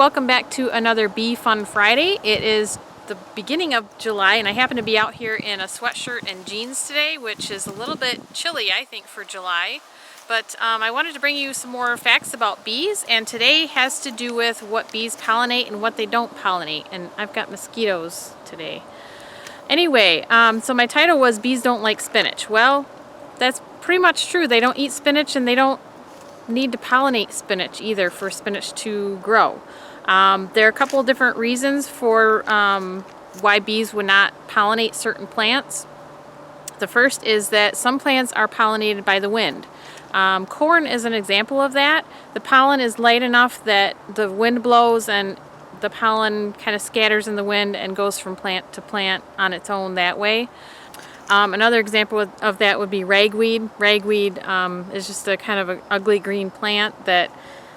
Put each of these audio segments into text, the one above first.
welcome back to another Bee Fun Friday. It is the beginning of July and I happen to be out here in a sweatshirt and jeans today, which is a little bit chilly I think for July. But I wanted to bring you some more facts about bees, and today has to do with what bees pollinate and what they don't pollinate. And I've got mosquitoes today. Anyway, so my title was Bees Don't Like Spinach. Well, that's pretty much true. They don't eat spinach and they don't need to pollinate spinach either for spinach to grow. There are a couple of different reasons for why bees would not pollinate certain plants. The first is that some plants are pollinated by the wind. Corn is an example of that. The pollen is light enough that the wind blows and the pollen kind of scatters in the wind and goes from plant to plant on its own that way. Another example of that would be ragweed. Ragweed is just a kind of an ugly green plant that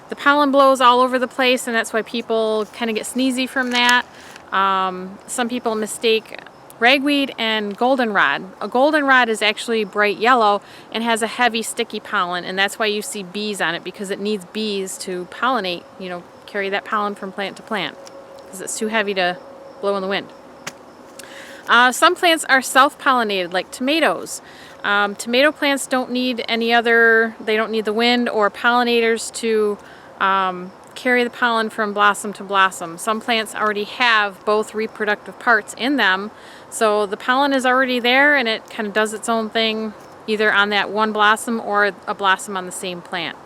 the pollen blows all over the place, and that's why people kind of get sneezy from that. Some people mistake ragweed and goldenrod. A goldenrod is actually bright yellow and has a heavy sticky pollen, and that's why you see bees on it, because it needs bees to pollinate, carry that pollen from plant to plant, because it's too heavy to blow in the wind. Some plants are self-pollinated, like tomatoes. Tomato plants don't need they don't need the wind or pollinators to carry the pollen from blossom to blossom. Some plants already have both reproductive parts in them, so the pollen is already there and it kind of does its own thing either on that one blossom or a blossom on the same plant.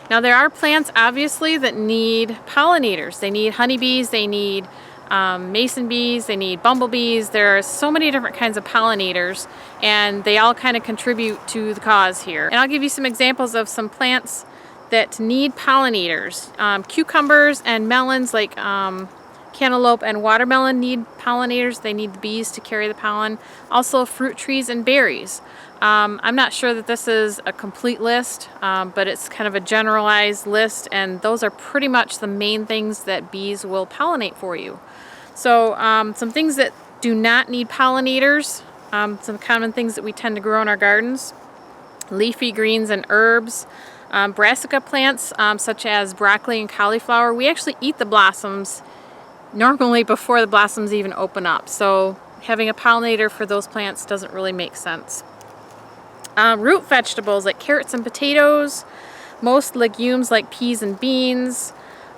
Now there are plants obviously that need pollinators. They need honeybees, they need mason bees, they need bumblebees. There are so many different kinds of pollinators, and they all kind of contribute to the cause here. And I'll give you some examples of some plants that need pollinators. Cucumbers and melons like cantaloupe and watermelon need pollinators. They need the bees to carry the pollen. Also fruit trees and berries. I'm not sure that this is a complete list, but it's kind of a generalized list, and those are pretty much the main things that bees will pollinate for you. So some things that do not need pollinators, some common things that we tend to grow in our gardens: leafy greens and herbs. Brassica plants such as broccoli and cauliflower, we actually eat the blossoms normally before the blossoms even open up, so having a pollinator for those plants doesn't really make sense. Root vegetables like carrots and potatoes, most legumes like peas and beans,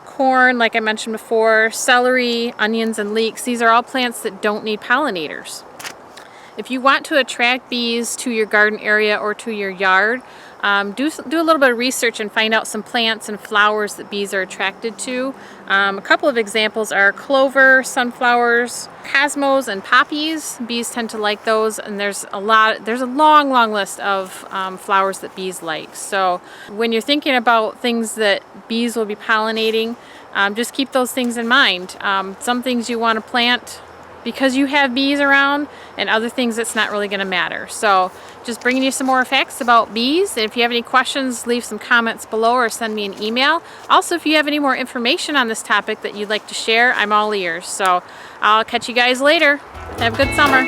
corn like I mentioned before, celery, onions and leeks. These are all plants that don't need pollinators. If you want to attract bees to your garden area or to your yard, do a little bit of research and find out some plants and flowers that bees are attracted to. A couple of examples are clover, sunflowers, cosmos, and poppies. Bees tend to like those, and there's a long list of flowers that bees like. So when you're thinking about things that bees will be pollinating, just keep those things in mind. Some things you want to plant because you have bees around, and other things it's not really going to matter. So just bringing you some more facts about bees, and if you have any questions, leave some comments below or send me an email. Also, if you have any more information on this topic that you'd like to share, I'm all ears. So I'll catch you guys later. Have a good summer.